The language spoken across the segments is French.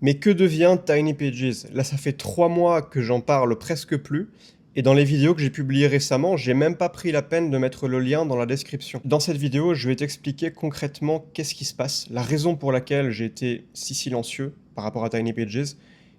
Mais que devient Tiny Pages? Là, ça fait 3 mois que j'en parle presque plus, et dans les vidéos que j'ai publiées récemment, j'ai même pas pris la peine de mettre le lien dans la description. Dans cette vidéo, je vais t'expliquer concrètement qu'est-ce qui se passe, la raison pour laquelle j'ai été si silencieux par rapport à Tiny Pages,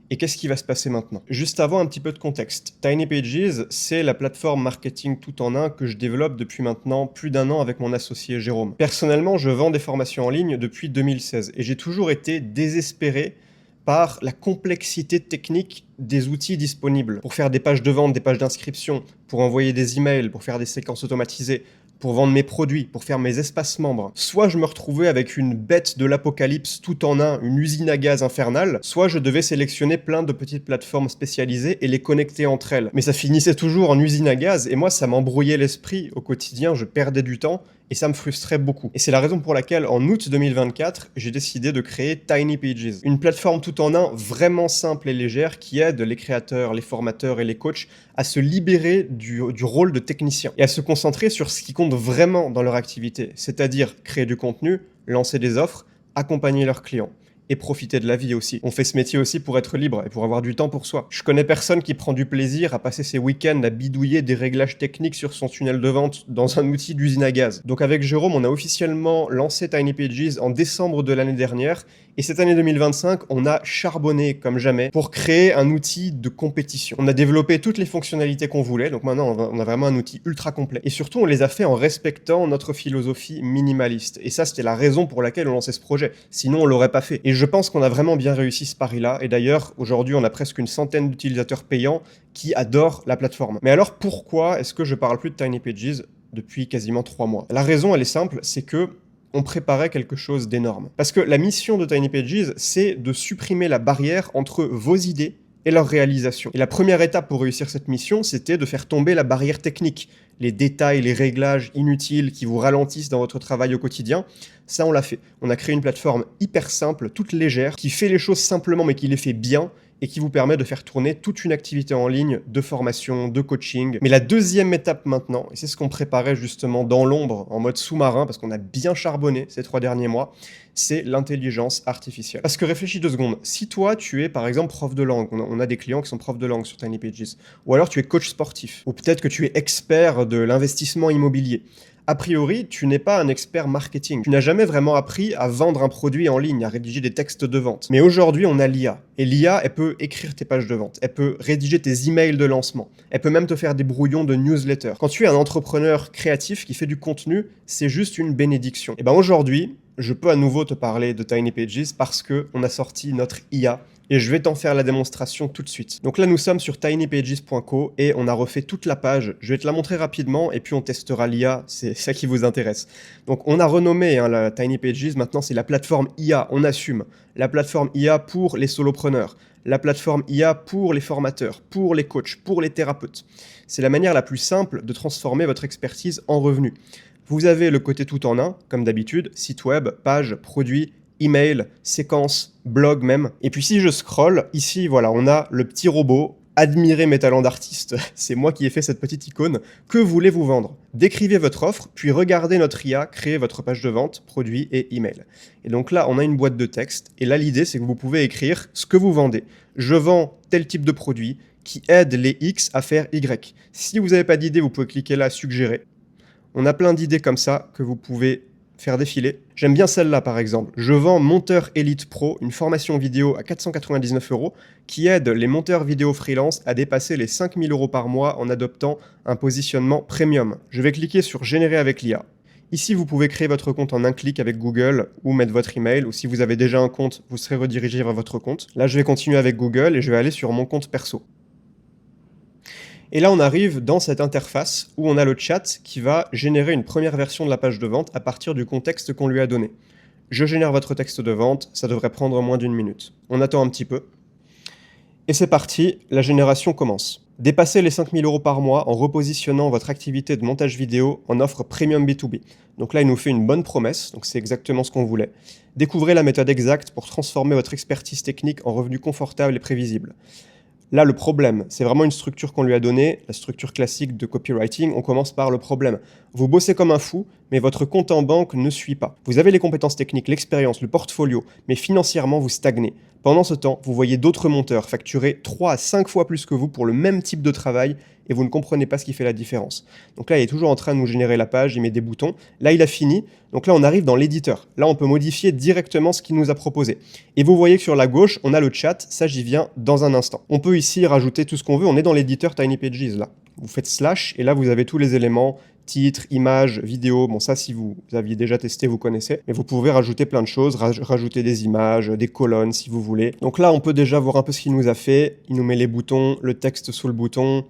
et qu'est-ce qui va se passer maintenant. Juste avant, un petit peu de contexte. Tiny Pages, c'est la plateforme marketing tout en un que je développe depuis maintenant plus d'1 an avec mon associé Jérôme. Personnellement, je vends des formations en ligne depuis 2016, et j'ai toujours été désespéré par la complexité technique des outils disponibles pour faire des pages de vente, des pages d'inscription, pour envoyer des emails, pour faire des séquences automatisées, pour vendre mes produits, pour faire mes espaces membres. Soit je me retrouvais avec une bête de l'apocalypse tout en un, une usine à gaz infernale, soit je devais sélectionner plein de petites plateformes spécialisées et les connecter entre elles. Mais ça finissait toujours en usine à gaz et moi ça m'embrouillait l'esprit au quotidien, je perdais du temps et ça me frustrait beaucoup. Et c'est la raison pour laquelle, en août 2024, j'ai décidé de créer Tiny Pages, une plateforme tout en un vraiment simple et légère qui aide les créateurs, les formateurs et les coachs à se libérer du rôle de technicien et à se concentrer sur ce qui compte vraiment dans leur activité, c'est-à-dire créer du contenu, lancer des offres, accompagner leurs clients. Et profiter de la vie aussi. On fait ce métier aussi pour être libre et pour avoir du temps pour soi. Je connais personne qui prend du plaisir à passer ses week-ends à bidouiller des réglages techniques sur son tunnel de vente dans un outil d'usine à gaz. Donc avec Jérôme, on a officiellement lancé Tiny Pages en décembre de l'année dernière et cette année 2025, on a charbonné comme jamais pour créer un outil de compétition. On a développé toutes les fonctionnalités qu'on voulait, donc maintenant on a vraiment un outil ultra complet. Et surtout, on les a fait en respectant notre philosophie minimaliste. Et ça, c'était la raison pour laquelle on lançait ce projet. Sinon, on l'aurait pas fait. Et je pense qu'on a vraiment bien réussi ce pari-là. Et d'ailleurs, aujourd'hui, on a presque une centaine d'utilisateurs payants qui adorent la plateforme. Mais alors, pourquoi est-ce que je parle plus de Tiny Pages depuis quasiment 3 mois? La raison, elle est simple, c'est que on préparait quelque chose d'énorme. Parce que la mission de Tiny Pages, c'est de supprimer la barrière entre vos idées et leur réalisation. Et la première étape pour réussir cette mission, c'était de faire tomber la barrière technique, les détails, les réglages inutiles qui vous ralentissent dans votre travail au quotidien. Ça, on l'a fait. On a créé une plateforme hyper simple, toute légère, qui fait les choses simplement mais qui les fait bien et qui vous permet de faire tourner toute une activité en ligne de formation, de coaching. Mais la deuxième étape maintenant, et c'est ce qu'on préparait justement dans l'ombre, en mode sous-marin, parce qu'on a bien charbonné ces 3 derniers mois, c'est l'intelligence artificielle. Parce que réfléchis 2 secondes, si toi tu es par exemple prof de langue, on a des clients qui sont profs de langue sur Tiny Pages, ou alors tu es coach sportif, ou peut-être que tu es expert de l'investissement immobilier, a priori, tu n'es pas un expert marketing. Tu n'as jamais vraiment appris à vendre un produit en ligne, à rédiger des textes de vente. Mais aujourd'hui, on a l'IA. Et l'IA, elle peut écrire tes pages de vente. Elle peut rédiger tes emails de lancement. Elle peut même te faire des brouillons de newsletter. Quand tu es un entrepreneur créatif qui fait du contenu, c'est juste une bénédiction. Et ben aujourd'hui, je peux à nouveau te parler de Tiny Pages parce qu'on a sorti notre IA et je vais t'en faire la démonstration tout de suite. Donc là, nous sommes sur tinypages.co et on a refait toute la page. Je vais te la montrer rapidement et puis on testera l'IA, c'est ça qui vous intéresse. Donc on a renommé la Tiny Pages, maintenant c'est la plateforme IA, on assume. La plateforme IA pour les solopreneurs, la plateforme IA pour les formateurs, pour les coachs, pour les thérapeutes. C'est la manière la plus simple de transformer votre expertise en revenu. Vous avez le côté tout en un, comme d'habitude, site web, page, produit, email, séquence, blog même. Et puis si je scroll, ici, voilà, on a le petit robot. Admirez mes talents d'artiste, c'est moi qui ai fait cette petite icône. Que voulez-vous vendre? Décrivez votre offre, puis regardez notre IA créer votre page de vente, produit et email. Et donc là, on a une boîte de texte, et là, l'idée, c'est que vous pouvez écrire ce que vous vendez. Je vends tel type de produit qui aide les X à faire Y. Si vous n'avez pas d'idée, vous pouvez cliquer là, suggérer. On a plein d'idées comme ça que vous pouvez faire défiler. J'aime bien celle-là par exemple. Je vends Monteur Elite Pro, une formation vidéo à 499 € qui aide les monteurs vidéo freelance à dépasser les 5000 € par mois en adoptant un positionnement premium. Je vais cliquer sur Générer avec l'IA. Ici, vous pouvez créer votre compte en un clic avec Google ou mettre votre email, ou si vous avez déjà un compte, vous serez redirigé vers votre compte. Là, je vais continuer avec Google et je vais aller sur mon compte perso. Et là, on arrive dans cette interface où on a le chat qui va générer une première version de la page de vente à partir du contexte qu'on lui a donné. Je génère votre texte de vente, ça devrait prendre moins d'1 minute. On attend un petit peu. Et c'est parti, la génération commence. Dépassez les 5000 € par mois en repositionnant votre activité de montage vidéo en offre Premium B2B. Donc là, il nous fait une bonne promesse, donc c'est exactement ce qu'on voulait. Découvrez la méthode exacte pour transformer votre expertise technique en revenus confortables et prévisibles. Là, le problème, c'est vraiment une structure qu'on lui a donnée, la structure classique de copywriting. On commence par le problème. Vous bossez comme un fou, mais votre compte en banque ne suit pas. Vous avez les compétences techniques, l'expérience, le portfolio, mais financièrement, vous stagnez. Pendant ce temps, vous voyez d'autres monteurs facturer 3 à 5 fois plus que vous pour le même type de travail et vous ne comprenez pas ce qui fait la différence. Donc là, il est toujours en train de nous générer la page, il met des boutons. Là, il a fini. Donc là, on arrive dans l'éditeur. Là, on peut modifier directement ce qu'il nous a proposé. Et vous voyez que sur la gauche, on a le chat. Ça, j'y viens dans un instant. On peut ici rajouter tout ce qu'on veut. On est dans l'éditeur Tiny Pages là. Vous faites slash et là, vous avez tous les éléments. Titre, image, vidéo, bon ça si vous aviez déjà testé, vous connaissez, mais vous pouvez rajouter plein de choses, rajouter des images, des colonnes si vous voulez. Donc là on peut déjà voir un peu ce qu'il nous a fait, il nous met les boutons, le texte sous le bouton,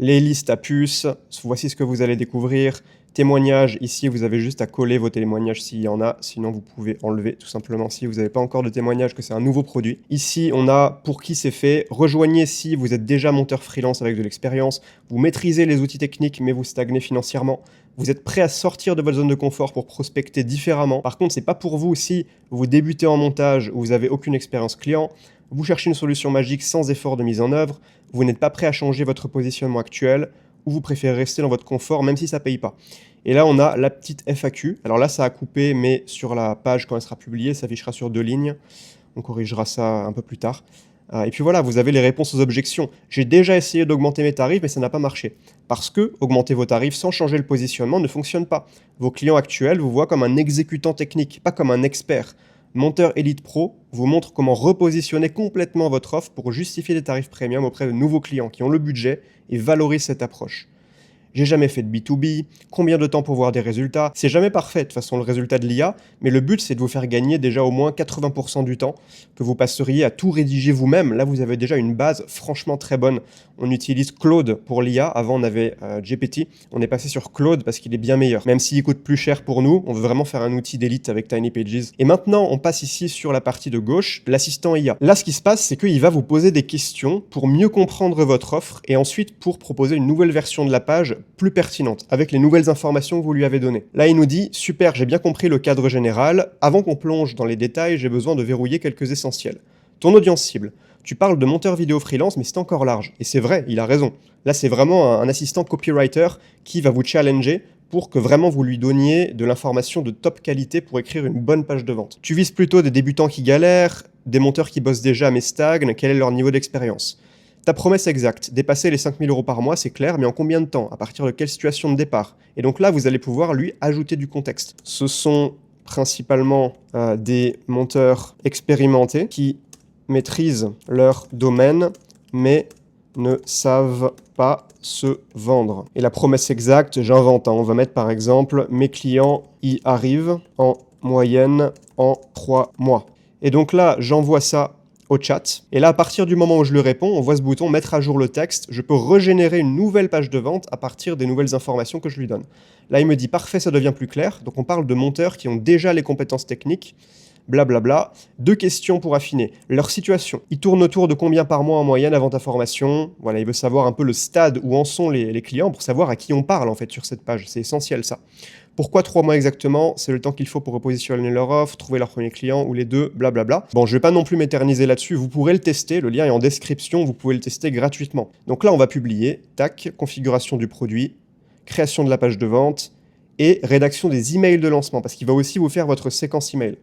les listes à puces, voici ce que vous allez découvrir, témoignages, ici vous avez juste à coller vos témoignages s'il y en a, sinon vous pouvez enlever tout simplement si vous n'avez pas encore de témoignages que c'est un nouveau produit. Ici on a pour qui c'est fait, rejoignez si vous êtes déjà monteur freelance avec de l'expérience, vous maîtrisez les outils techniques mais vous stagnez financièrement, vous êtes prêt à sortir de votre zone de confort pour prospecter différemment. Par contre c'est pas pour vous si vous débutez en montage ou vous n'avez aucune expérience client, vous cherchez une solution magique sans effort de mise en œuvre, vous n'êtes pas prêt à changer votre positionnement actuel, ou vous préférez rester dans votre confort même si ça ne paye pas. Et là, on a la petite FAQ. Alors là, ça a coupé, mais sur la page, quand elle sera publiée, ça affichera sur 2 lignes. On corrigera ça un peu plus tard. Et puis voilà, vous avez les réponses aux objections. J'ai déjà essayé d'augmenter mes tarifs, mais ça n'a pas marché. Parce que augmenter vos tarifs sans changer le positionnement ne fonctionne pas. Vos clients actuels vous voient comme un exécutant technique, pas comme un expert. Monteur Elite Pro vous montre comment repositionner complètement votre offre pour justifier des tarifs premium auprès de nouveaux clients qui ont le budget et valorisent cette approche. J'ai jamais fait de B2B, combien de temps pour voir des résultats? C'est jamais parfait de toute façon le résultat de l'IA, mais le but c'est de vous faire gagner déjà au moins 80% du temps que vous passeriez à tout rédiger vous-même. Là vous avez déjà une base franchement très bonne. On utilise Claude pour l'IA, avant on avait GPT, on est passé sur Claude parce qu'il est bien meilleur. Même s'il coûte plus cher pour nous, on veut vraiment faire un outil d'élite avec Tiny Pages. Et maintenant on passe ici sur la partie de gauche, l'assistant IA. Là ce qui se passe c'est qu'il va vous poser des questions pour mieux comprendre votre offre et ensuite pour proposer une nouvelle version de la page plus pertinente, avec les nouvelles informations que vous lui avez données. Là, il nous dit « Super, j'ai bien compris le cadre général. Avant qu'on plonge dans les détails, j'ai besoin de verrouiller quelques essentiels. Ton audience cible. Tu parles de monteur vidéo freelance, mais c'est encore large. » Et c'est vrai, il a raison. Là, c'est vraiment un assistant copywriter qui va vous challenger pour que vraiment vous lui donniez de l'information de top qualité pour écrire une bonne page de vente. Tu vises plutôt des débutants qui galèrent, des monteurs qui bossent déjà mais stagnent, quel est leur niveau d'expérience? Ta promesse exacte, dépasser les 5 000 € par mois, c'est clair, mais en combien de temps? À partir de quelle situation de départ? Et donc là, vous allez pouvoir lui ajouter du contexte. Ce sont principalement des monteurs expérimentés qui maîtrisent leur domaine, mais ne savent pas se vendre. Et la promesse exacte, j'invente. On va mettre par exemple, mes clients y arrivent en moyenne en 3 mois. Et donc là, j'envoie ça au chat. Et là, à partir du moment où je lui réponds, on voit ce bouton mettre à jour le texte. Je peux régénérer une nouvelle page de vente à partir des nouvelles informations que je lui donne. Là, il me dit parfait, ça devient plus clair. Donc on parle de monteurs qui ont déjà les compétences techniques. Blablabla. 2 questions pour affiner. Leur situation. Ils tournent autour de combien par mois en moyenne avant ta formation? Voilà, il veut savoir un peu le stade où en sont les clients pour savoir à qui on parle en fait sur cette page. C'est essentiel ça. Pourquoi 3 mois exactement? C'est le temps qu'il faut pour repositionner leur offre, trouver leur premier client ou les deux, blablabla. Bon, je vais pas non plus m'éterniser là-dessus, vous pourrez le tester, le lien est en description, vous pouvez le tester gratuitement. Donc là, on va publier, tac, configuration du produit, création de la page de vente et rédaction des emails de lancement, parce qu'il va aussi vous faire votre séquence email.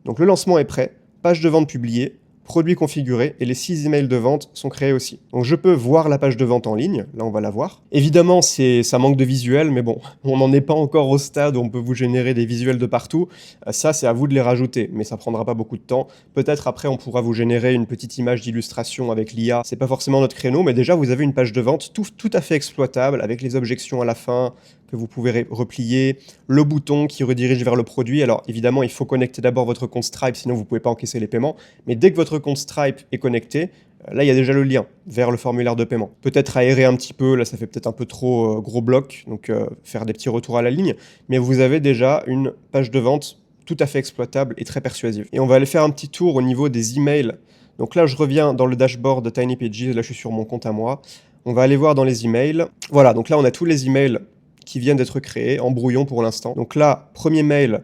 Donc le lancement est prêt, page de vente publiée, produit configuré et les 6 emails de vente sont créés aussi. Donc je peux voir la page de vente en ligne, là on va la voir. Évidemment ça manque de visuels, mais bon, on n'en est pas encore au stade où on peut vous générer des visuels de partout. Ça c'est à vous de les rajouter, mais ça prendra pas beaucoup de temps. Peut-être après on pourra vous générer une petite image d'illustration avec l'IA, c'est pas forcément notre créneau, mais déjà vous avez une page de vente tout à fait exploitable avec les objections à la fin, que vous pouvez replier, le bouton qui redirige vers le produit. Alors évidemment, il faut connecter d'abord votre compte Stripe, sinon vous ne pouvez pas encaisser les paiements. Mais dès que votre compte Stripe est connecté, là, il y a déjà le lien vers le formulaire de paiement. Peut-être aérer un petit peu, là, ça fait peut-être un peu trop gros bloc, donc faire des petits retours à la ligne. Mais vous avez déjà une page de vente tout à fait exploitable et très persuasive. Et on va aller faire un petit tour au niveau des emails. Donc là, je reviens dans le dashboard de Tiny Pages. Là, je suis sur mon compte à moi. On va aller voir dans les emails. Voilà, donc là, on a tous les emails qui viennent d'être créés en brouillon pour l'instant. Donc là, premier mail,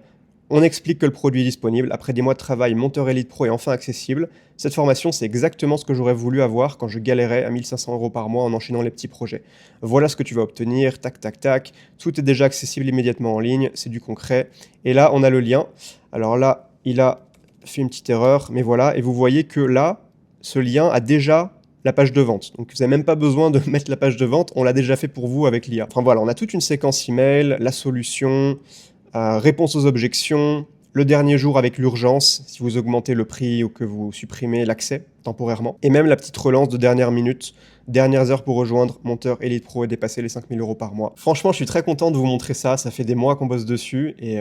On explique que le produit est disponible. Après des mois de travail, Monteur Elite Pro est enfin accessible. Cette formation, c'est exactement ce que j'aurais voulu avoir quand je galérais à 1500 € par mois en enchaînant les petits projets. Voilà ce que tu vas obtenir, tac, tac, tac. Tout est déjà accessible immédiatement en ligne, c'est du concret. Et là, on a le lien. Alors là, il a fait une petite erreur, mais voilà. Et vous voyez que là, ce lien a déjà la page de vente. Donc vous n'avez même pas besoin de mettre la page de vente, on l'a déjà fait pour vous avec l'IA. Enfin voilà, on a toute une séquence email, la solution, réponse aux objections, le dernier jour avec l'urgence, si vous augmentez le prix ou que vous supprimez l'accès temporairement, et même la petite relance de dernière minute, dernières heures pour rejoindre Monteur Elite Pro et dépasser les 5000 € par mois. Franchement, je suis très content de vous montrer ça, ça fait des mois qu'on bosse dessus, et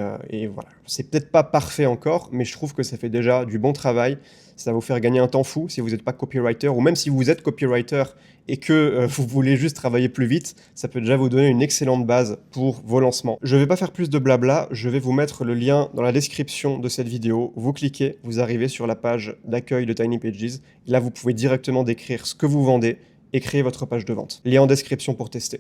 voilà. C'est peut-être pas parfait encore, mais je trouve que ça fait déjà du bon travail, ça va vous faire gagner un temps fou si vous n'êtes pas copywriter, ou même si vous êtes copywriter et que vous voulez juste travailler plus vite, ça peut déjà vous donner une excellente base pour vos lancements. Je ne vais pas faire plus de blabla, je vais vous mettre le lien dans la description de cette vidéo. Vous cliquez, vous arrivez sur la page d'accueil de Tiny Pages. Là, vous pouvez directement décrire ce que vous vendez et créer votre page de vente. Lien en description pour tester.